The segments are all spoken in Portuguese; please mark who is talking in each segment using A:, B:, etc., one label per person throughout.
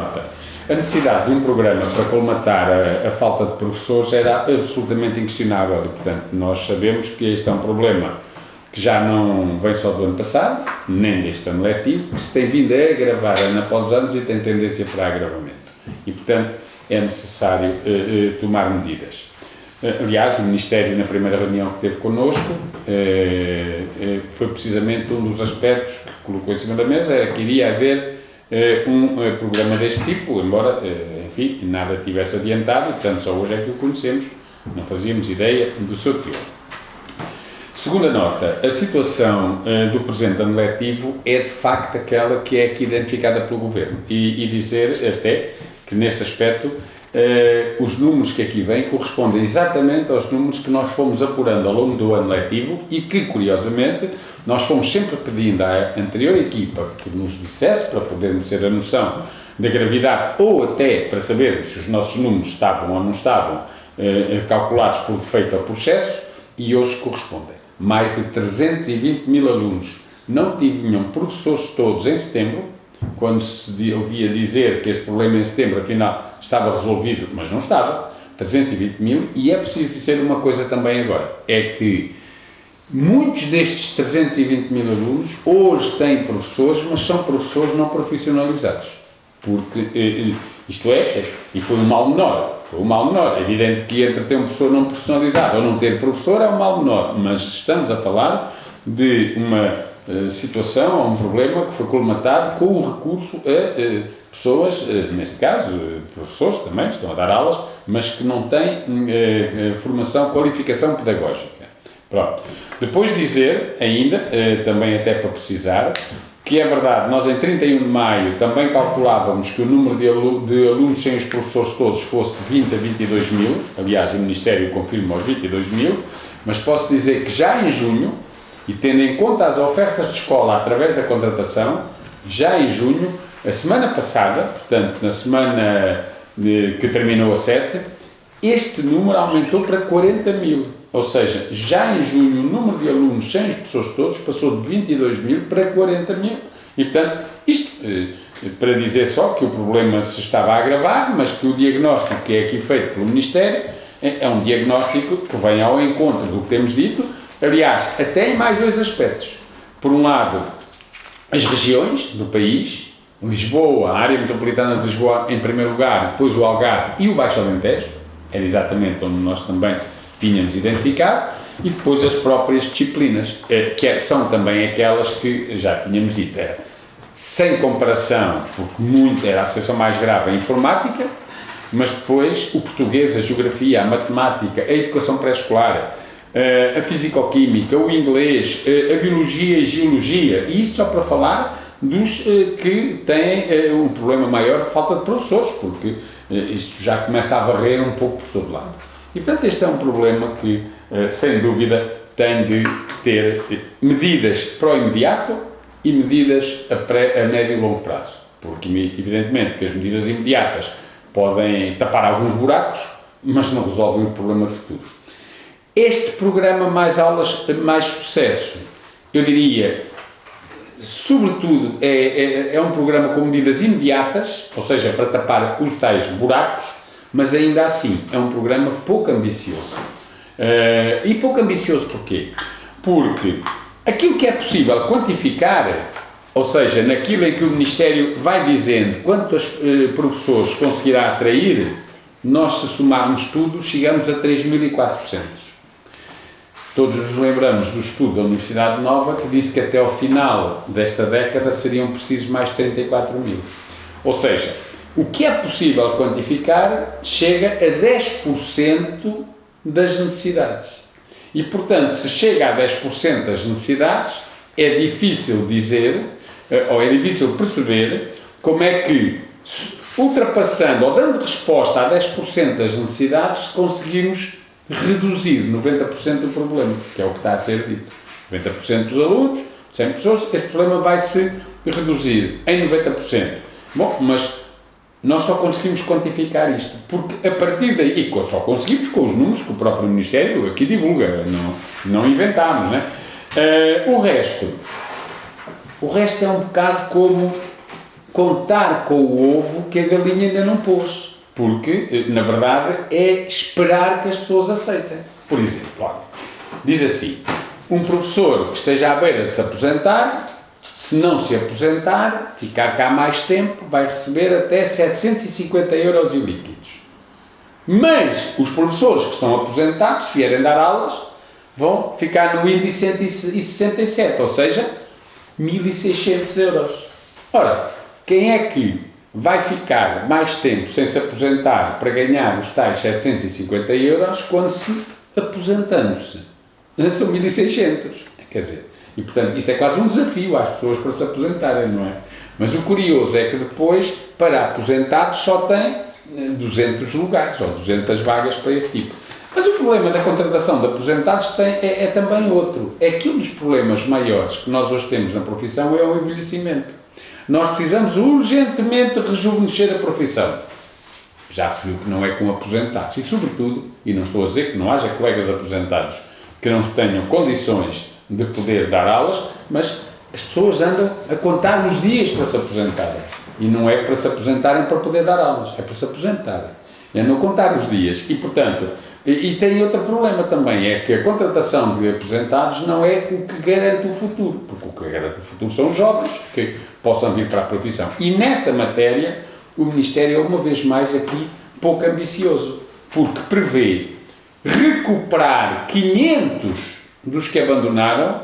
A: nota. A necessidade de um programa para colmatar a falta de professores era absolutamente inquestionável e, portanto, nós sabemos que este é um problema que já não vem só do ano passado, nem deste ano letivo, que se tem vindo a agravar ano após ano e tem tendência para agravamento. E, portanto, é necessário tomar medidas. Aliás, o Ministério, na primeira reunião que teve connosco, foi precisamente um dos aspectos que colocou em cima da mesa, era que iria haver um programa deste tipo, embora, enfim, nada tivesse adiantado, portanto, só hoje é que o conhecemos, não fazíamos ideia do seu teor. Segunda nota, a situação do presente ano letivo é de facto aquela que é aqui identificada pelo Governo e dizer até que nesse aspecto os números que aqui vêm correspondem exatamente aos números que nós fomos apurando ao longo do ano letivo e que, curiosamente, nós fomos sempre pedindo à anterior equipa que nos dissesse, para podermos ter a noção da gravidade ou até para sabermos se os nossos números estavam ou não estavam calculados por defeito ou por excesso, e hoje correspondem. Mais de 320 mil alunos não tinham professores todos em setembro, quando se ouvia dizer que esse problema em setembro, afinal, estava resolvido, mas não estava, 320 mil, e é preciso dizer uma coisa também agora, é que muitos destes 320 mil alunos hoje têm professores, mas são professores não profissionalizados, porque, isto é, e foi um mal menor, é evidente que entre ter um professor não profissionalizado ou não ter professor é um mal menor, mas estamos a falar de uma situação, a um problema que foi colmatado com o recurso a pessoas, neste caso, professores também, que estão a dar aulas, mas que não têm qualificação pedagógica. Pronto. Depois dizer, ainda, também até para precisar, que é verdade, nós em 31 de maio também calculávamos que o número de alunos sem os professores todos fosse de 20 a 22 mil, aliás, o Ministério confirma os 22 mil, mas posso dizer que já em junho, e tendo em conta as ofertas de escola através da contratação, já em junho, a semana passada, portanto, na semana que terminou a 7, este número aumentou para 40 mil. Ou seja, já em junho o número de alunos sem os professores todos passou de 22 mil para 40 mil. E, portanto, isto para dizer só que o problema se estava a agravar, mas que o diagnóstico que é aqui feito pelo Ministério é um diagnóstico que vem ao encontro do que temos dito. Aliás, até em mais dois aspectos. Por um lado, as regiões do país, Lisboa, a área metropolitana de Lisboa em primeiro lugar, depois o Algarve e o Baixo Alentejo, era exatamente onde nós também tínhamos identificado, e depois as próprias disciplinas, que são também aquelas que já tínhamos dito. Era, sem comparação, porque era a situação mais grave a informática, mas depois o português, a geografia, a matemática, a educação pré-escolar, a fisicoquímica, o inglês, a biologia e geologia, e isso só para falar dos que têm um problema maior de falta de professores, porque isto já começa a varrer um pouco por todo lado. E, portanto, este é um problema que, sem dúvida, tem de ter medidas para o imediato e medidas a médio e longo prazo, porque, evidentemente, que as medidas imediatas podem tapar alguns buracos, mas não resolvem o problema de futuro. Este programa Mais Aulas, Mais Sucesso, eu diria, sobretudo, é um programa com medidas imediatas, ou seja, para tapar os tais buracos, mas ainda assim é um programa pouco ambicioso. E pouco ambicioso porquê? Porque aquilo que é possível quantificar, ou seja, naquilo em que o Ministério vai dizendo quantos professores conseguirá atrair, nós, se somarmos tudo, chegamos a 3.400. Todos nos lembramos do estudo da Universidade Nova que disse que até ao final desta década seriam precisos mais 34 mil. Ou seja, o que é possível quantificar chega a 10% das necessidades. E, portanto, se chega a 10% das necessidades, é difícil dizer, ou é difícil perceber, como é que, ultrapassando ou dando resposta a 10% das necessidades, conseguimos reduzir 90% do problema, que é o que está a ser dito. 90% dos alunos, 100 pessoas, este problema vai se reduzir em 90%. Bom, mas nós só conseguimos quantificar isto, porque a partir daí, e só conseguimos com os números que o próprio Ministério aqui divulga, não inventámos, né? O resto é um bocado como contar com o ovo que a galinha ainda não pôs. Porque, na verdade, é esperar que as pessoas aceitem. Por exemplo, olha, diz assim, um professor que esteja à beira de se aposentar, se não se aposentar, ficar cá mais tempo, vai receber até 750 euros líquidos. Mas os professores que estão aposentados, se vierem dar aulas, vão ficar no índice 167, ou seja, 1.600 euros. Ora, quem é que vai ficar mais tempo sem se aposentar para ganhar os tais 750 euros quando se aposentando-se? São 1.600. Quer dizer, e portanto isto é quase um desafio às pessoas para se aposentarem, não é? Mas o curioso é que depois, para aposentados, só tem 200 lugares, ou 200 vagas para esse tipo. Mas o problema da contratação de aposentados é também outro. É que um dos problemas maiores que nós hoje temos na profissão é o envelhecimento. Nós precisamos urgentemente rejuvenescer a profissão. Já se viu que não é com aposentados. E, sobretudo, e não estou a dizer que não haja colegas aposentados que não tenham condições de poder dar aulas, mas as pessoas andam a contar os dias para se aposentarem. E não é para se aposentarem para poder dar aulas, é para se aposentarem. É não contar os dias. E, portanto, e tem outro problema também, é que a contratação de aposentados não é o que garante o futuro, porque o que garante o futuro são os jovens que possam vir para a profissão. E nessa matéria, o Ministério é uma vez mais aqui pouco ambicioso, porque prevê recuperar 500 dos que abandonaram,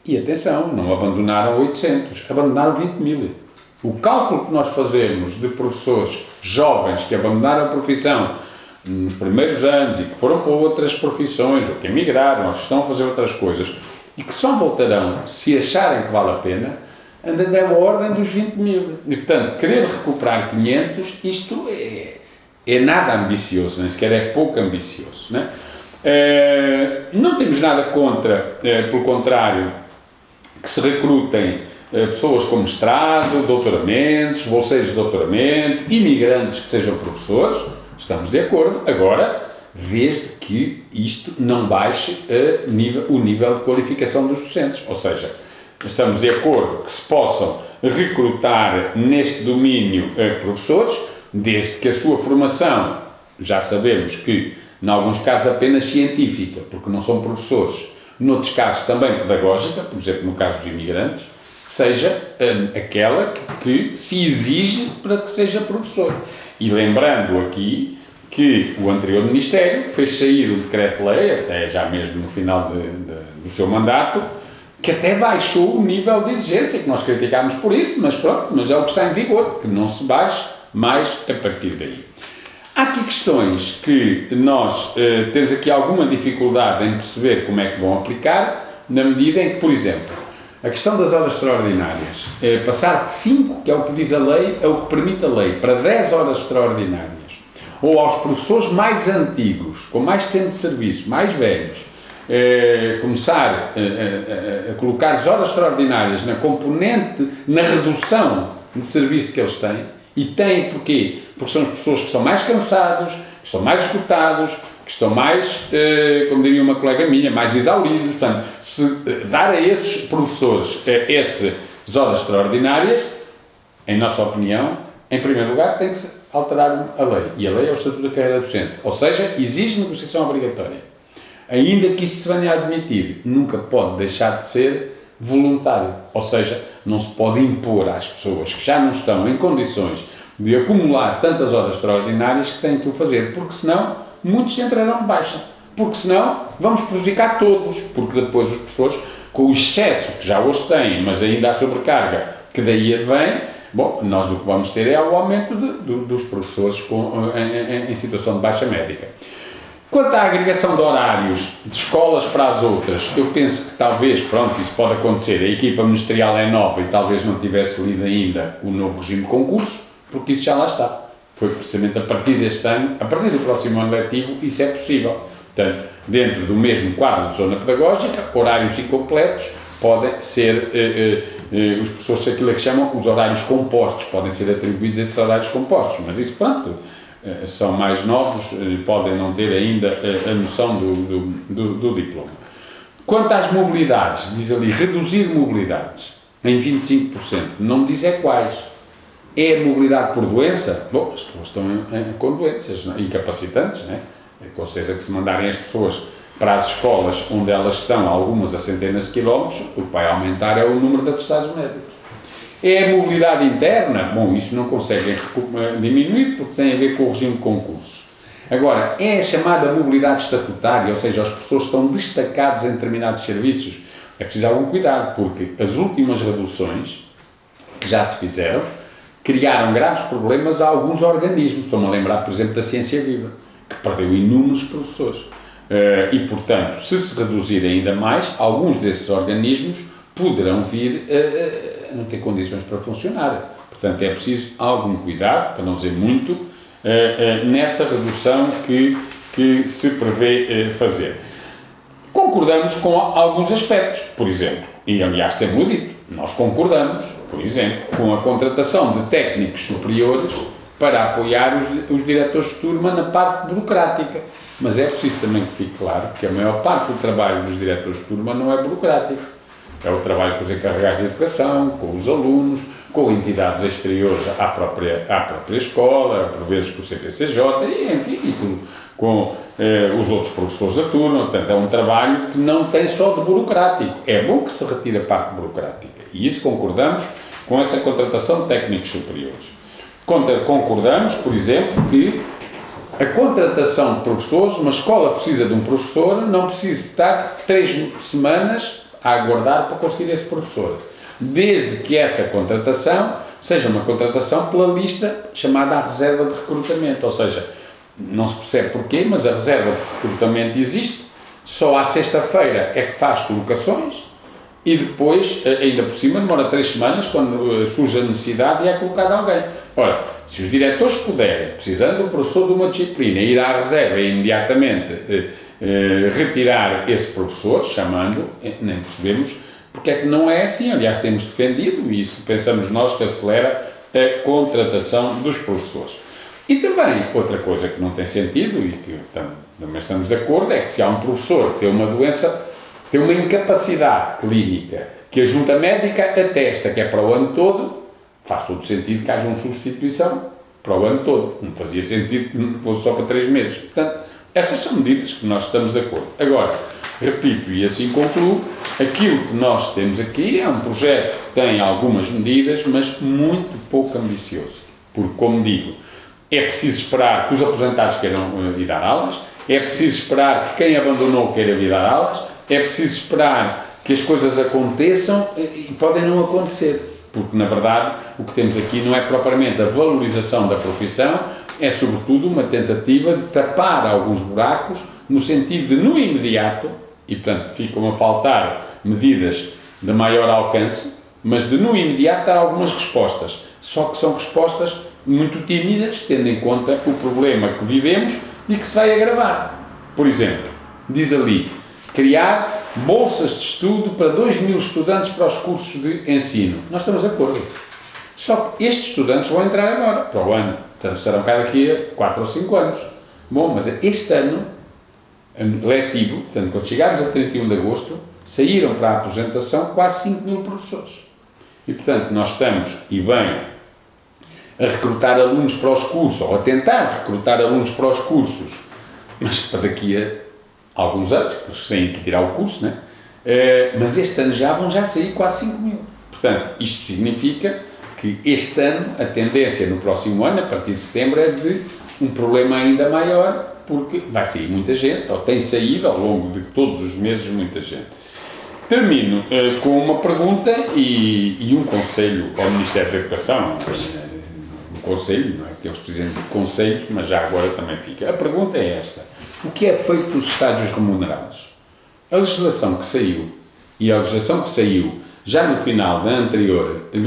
A: e atenção, não abandonaram 800, abandonaram 20 mil. O cálculo que nós fazemos de professores jovens que abandonaram a profissão nos primeiros anos e que foram para outras profissões, ou que emigraram, ou que estão a fazer outras coisas, e que só voltarão se acharem que vale a pena, anda da ordem dos 20 mil. E, portanto, querer recuperar 500, isto é nada ambicioso, nem sequer é pouco ambicioso. Não é? Não temos nada contra, pelo contrário, que se recrutem pessoas com mestrado, doutoramentos, bolseiros de doutoramento, imigrantes que sejam professores. Estamos de acordo, agora, desde que isto não baixe o nível de qualificação dos docentes. Ou seja, estamos de acordo que se possam recrutar neste domínio professores, desde que a sua formação, já sabemos que, em alguns casos, apenas científica, porque não são professores, noutros casos também pedagógica, por exemplo, no caso dos imigrantes, seja aquela que se exige para que seja professor. E lembrando aqui que o anterior Ministério fez sair o decreto-lei, até já mesmo no final do seu mandato, que até baixou o nível de exigência, que nós criticámos por isso, mas pronto, mas é o que está em vigor, que não se baixe mais a partir daí. Há aqui questões que nós temos aqui alguma dificuldade em perceber como é que vão aplicar, na medida em que, por exemplo, a questão das horas extraordinárias, passar de 5, que é o que diz a lei, é o que permite a lei, para 10 horas extraordinárias, ou aos professores mais antigos, com mais tempo de serviço, mais velhos, começar a colocar as horas extraordinárias na componente, na redução de serviço que eles têm, e têm porquê? Porque são as pessoas que estão mais cansados, que estão mais esgotados, que estão mais, como diria uma colega minha, mais exauridos. Portanto, se dar a esses professores essas horas extraordinárias, em nossa opinião, em primeiro lugar, tem que se alterar a lei. E a lei é o Estatuto da Carreira Docente. Ou seja, exige negociação obrigatória. Ainda que isso se venha a admitir, nunca pode deixar de ser voluntário. Ou seja, não se pode impor às pessoas que já não estão em condições de acumular tantas horas extraordinárias que têm que o fazer, porque senão muitos entrarão de baixa. Porque senão vamos prejudicar todos, porque depois os professores, com o excesso que já hoje têm, mas ainda a sobrecarga que daí advém, bom, nós o que vamos ter é o aumento dos professores em situação de baixa médica. Quanto à agregação de horários de escolas para as outras, eu penso que talvez, pronto, isso pode acontecer, a equipa ministerial é nova e talvez não tivesse lido ainda o novo regime de concursos, porque isso já lá está. Foi precisamente a partir deste ano, a partir do próximo ano letivo, isso é possível. Portanto, dentro do mesmo quadro de zona pedagógica, horários incompletos podem ser, os professores, aquilo que chamam os horários compostos, podem ser atribuídos a esses horários compostos, mas isso, pronto, são mais novos, podem não ter ainda a noção do diploma. Quanto às mobilidades, diz ali, reduzir mobilidades em 25%, não me diz é quais. É a mobilidade por doença? Bom, as pessoas estão com doenças incapacitantes, né? Com certeza que se mandarem as pessoas para as escolas onde elas estão, algumas a centenas de quilómetros, o que vai aumentar é o número de atestados médicos. É a mobilidade interna? Bom, isso não conseguem diminuir porque tem a ver com o regime de concursos. Agora, é a chamada mobilidade estatutária, ou seja, as pessoas estão destacadas em determinados serviços. É preciso algum cuidado, porque as últimas reduções que já se fizeram criaram graves problemas a alguns organismos. Estou-me a lembrar, por exemplo, da Ciência Viva, que perdeu inúmeros professores. E, portanto, se se reduzir ainda mais, alguns desses organismos poderão vir a não ter condições para funcionar. Portanto, é preciso algum cuidado, para não dizer muito, nessa redução que se prevê fazer. Concordamos com alguns aspectos, por exemplo, e aliás temos dito, nós concordamos, por exemplo, com a contratação de técnicos superiores para apoiar os diretores de turma na parte burocrática. Mas é preciso também que fique claro que a maior parte do trabalho dos diretores de turma não é burocrático. É o trabalho com os encarregados de educação, com os alunos, com entidades exteriores à própria escola, por vezes com o CPCJ, e, enfim, e com os outros professores da turma. Portanto, é um trabalho que não tem só de burocrático. É bom que se retire a parte burocrática. E isso concordamos com essa contratação de técnicos superiores. Concordamos, por exemplo, que a contratação de professores, uma escola precisa de um professor, não precisa estar 3 semanas a aguardar para conseguir esse professor. Desde que essa contratação seja uma contratação pela lista chamada a reserva de recrutamento, ou seja, não se percebe porquê, mas a reserva de recrutamento existe, só à sexta-feira é que faz colocações e depois, ainda por cima, demora 3 semanas, quando surge a necessidade e é colocado alguém. Ora, se os diretores puderem, precisando do professor de uma disciplina, ir à reserva e imediatamente retirar esse professor, chamando, nem percebemos porque é que não é assim. Aliás, temos defendido, e isso pensamos nós que acelera a contratação dos professores. E também, outra coisa que não tem sentido, e que também estamos de acordo, é que se há um professor que tem uma doença, tem uma incapacidade clínica, que a junta médica atesta que é para o ano todo, faz todo sentido que haja uma substituição para o ano todo. Não fazia sentido que fosse só para 3 meses. Portanto, essas são medidas que nós estamos de acordo. Agora, repito e assim concluo, aquilo que nós temos aqui é um projeto que tem algumas medidas, mas muito pouco ambicioso. Porque, como digo, é preciso esperar que os aposentados queiram ir dar aulas, é preciso esperar que quem abandonou queira vir dar aulas, é preciso esperar que as coisas aconteçam e podem não acontecer. Porque, na verdade, o que temos aqui não é propriamente a valorização da profissão, é, sobretudo, uma tentativa de tapar alguns buracos, no sentido de, no imediato, e, portanto, ficam a faltar medidas de maior alcance, mas de, no imediato, dar algumas respostas. Só que são respostas muito tímidas, tendo em conta o problema que vivemos e que se vai agravar. Por exemplo, diz ali, criar bolsas de estudo para 2.000 estudantes para os cursos de ensino. Nós estamos de acordo. Só que estes estudantes vão entrar agora, para o ano. Portanto, estarão cá daqui a 4 ou 5 anos. Bom, mas este ano letivo, portanto, quando chegarmos a 31 de agosto, saíram para a aposentação quase 5.000 professores. E, portanto, nós estamos, e bem, a recrutar alunos para os cursos, ou a tentar recrutar alunos para os cursos, mas para daqui a alguns anos, que eles têm que tirar o curso, né? Mas este ano já vão sair quase 5.000. Portanto, isto significa que este ano, a tendência no próximo ano, a partir de setembro, é de um problema ainda maior, porque vai sair muita gente, ou tem saído ao longo de todos os meses muita gente. Termino com uma pergunta e um conselho ao Ministério da Educação, um conselho, não é que eles precisam de conselhos, mas já agora também fica. A pergunta é esta: o que é feito dos estágios remunerados? A legislação que saiu, e a legislação que saiu já no final do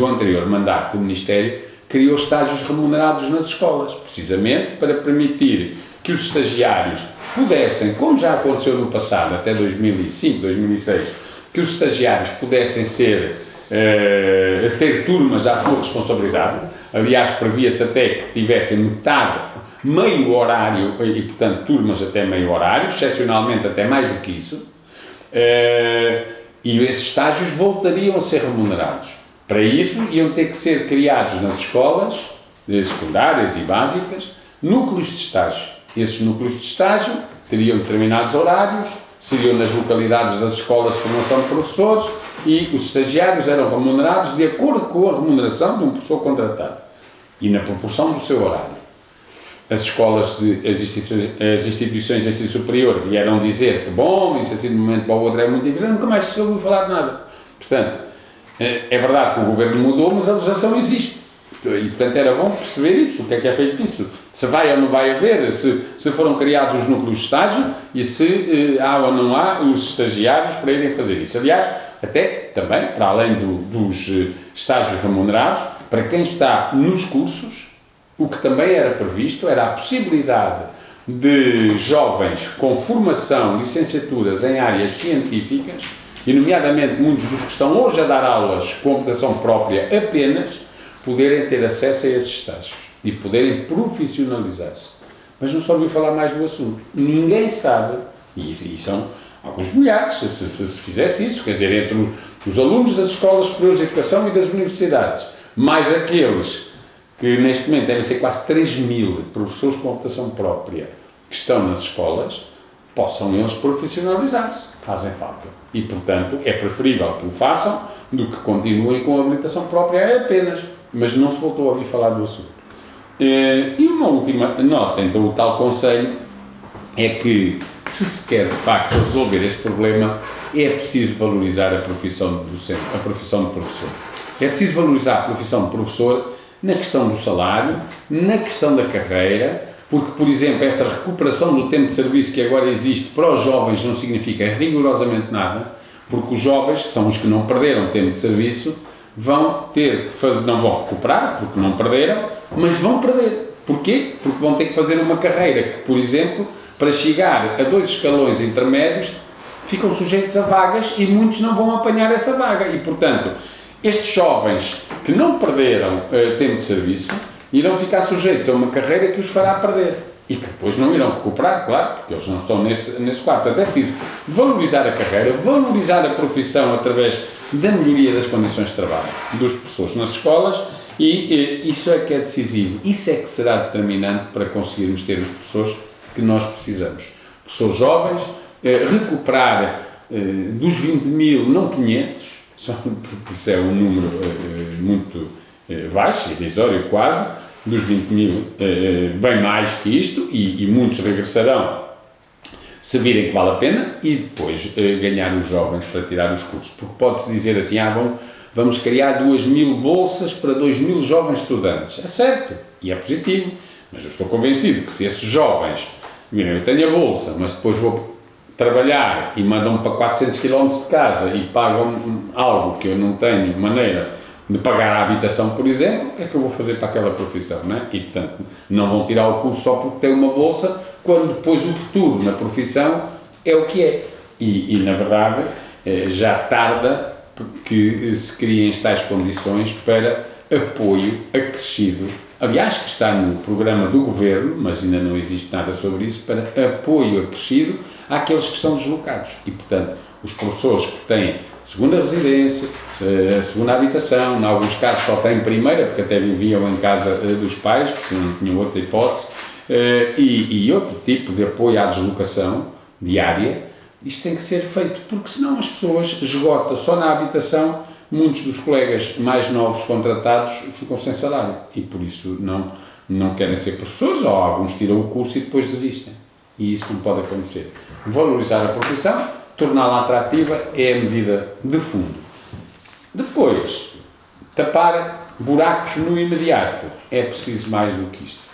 A: anterior mandato do Ministério, criou estágios remunerados nas escolas, precisamente para permitir que os estagiários pudessem, como já aconteceu no passado, até 2005, 2006, que os estagiários pudessem ter turmas à sua responsabilidade. Aliás, previa-se até que tivessem metade, meio horário, e portanto turmas até meio horário, excepcionalmente até mais do que isso, e esses estágios voltariam a ser remunerados. Para isso, iam ter que ser criados nas escolas secundárias e básicas núcleos de estágio. Esses núcleos de estágio teriam determinados horários, seriam nas localidades das escolas de formação de professores e os estagiários eram remunerados de acordo com a remuneração de um professor contratado e na proporção do seu horário. As escolas, as instituições de ensino superior vieram dizer que, bom, isso assim de um momento para o outro é muito diferente, nunca mais se ouviu falar de nada. Portanto, é verdade que o governo mudou, mas a legislação existe. E, portanto, era bom perceber isso, o que é feito disso. Se vai ou não vai haver, se foram criados os núcleos de estágio e se há ou não há os estagiários para irem fazer isso. Aliás, até também, para além dos estágios remunerados, para quem está nos cursos, o que também era previsto era a possibilidade de jovens com formação, licenciaturas em áreas científicas, e nomeadamente muitos dos que estão hoje a dar aulas de computação própria apenas, poderem ter acesso a esses estágios e poderem profissionalizar-se. Mas não se ouviu falar mais do assunto. Ninguém sabe, e são alguns milhares, se fizesse isso, quer dizer, entre os alunos das escolas superiores de educação e das universidades, mais aqueles que neste momento devem ser quase 3.000 professores de computação própria que estão nas escolas, possam eles profissionalizar-se. Fazem falta. E, portanto, é preferível que o façam do que continuem com a habilitação própria apenas. Mas não se voltou a ouvir falar do assunto. E uma última nota, então, o tal conselho é que, se se quer, de facto, resolver este problema, é preciso valorizar a profissão de docente, a profissão de professor. É preciso valorizar a profissão de professor na questão do salário, na questão da carreira, porque, por exemplo, esta recuperação do tempo de serviço que agora existe para os jovens não significa rigorosamente nada, porque os jovens, que são os que não perderam tempo de serviço, vão ter que fazer, não vão recuperar, porque não perderam, mas vão perder. Porquê? Porque vão ter que fazer uma carreira que, por exemplo, para chegar a 2 escalões intermédios, ficam sujeitos a vagas e muitos não vão apanhar essa vaga. E, portanto, estes jovens que não perderam tempo de serviço irão ficar sujeitos a uma carreira que os fará perder. E que depois não irão recuperar, claro, porque eles não estão nesse quadro. Portanto, é preciso valorizar a carreira, valorizar a profissão através da melhoria das condições de trabalho dos professores nas escolas e isso é que é decisivo. Isso é que será determinante para conseguirmos ter os professores que nós precisamos. Professores jovens, recuperar dos 20.000, não 500, porque isso é um número muito baixo, irrisório quase, dos 20.000, bem mais que isto, e muitos regressarão se virem que vale a pena, e depois ganhar os jovens para tirar os cursos. Porque pode-se dizer assim, vamos criar 2.000 bolsas para 2.000 jovens estudantes. É certo, e é positivo, mas eu estou convencido que se esses jovens, eu tenho a bolsa, mas depois vou trabalhar e mandam-me para 400 km de casa e pagam algo que eu não tenho maneira de pagar a habitação, por exemplo, o que é que eu vou fazer para aquela profissão, não é? E, portanto, não vão tirar o curso só porque têm uma bolsa, quando depois o futuro na profissão é o que é. E na verdade, já tarda que se criem tais condições para apoio acrescido, aliás, que está no programa do Governo, mas ainda não existe nada sobre isso, para apoio acrescido àqueles que estão deslocados. E, portanto, os professores que têm segunda residência, segunda habitação, em alguns casos só têm primeira, porque até viviam em casa dos pais, porque não tinham outra hipótese, e outro tipo de apoio à deslocação diária, isto tem que ser feito, porque senão as pessoas esgotam só na habitação, muitos dos colegas mais novos contratados ficam sem salário, e por isso não querem ser professores, ou alguns tiram o curso e depois desistem. E isso não pode acontecer. Valorizar a profissão, torná-la atrativa, é a medida de fundo. Depois, tapar buracos no imediato. É preciso mais do que isto.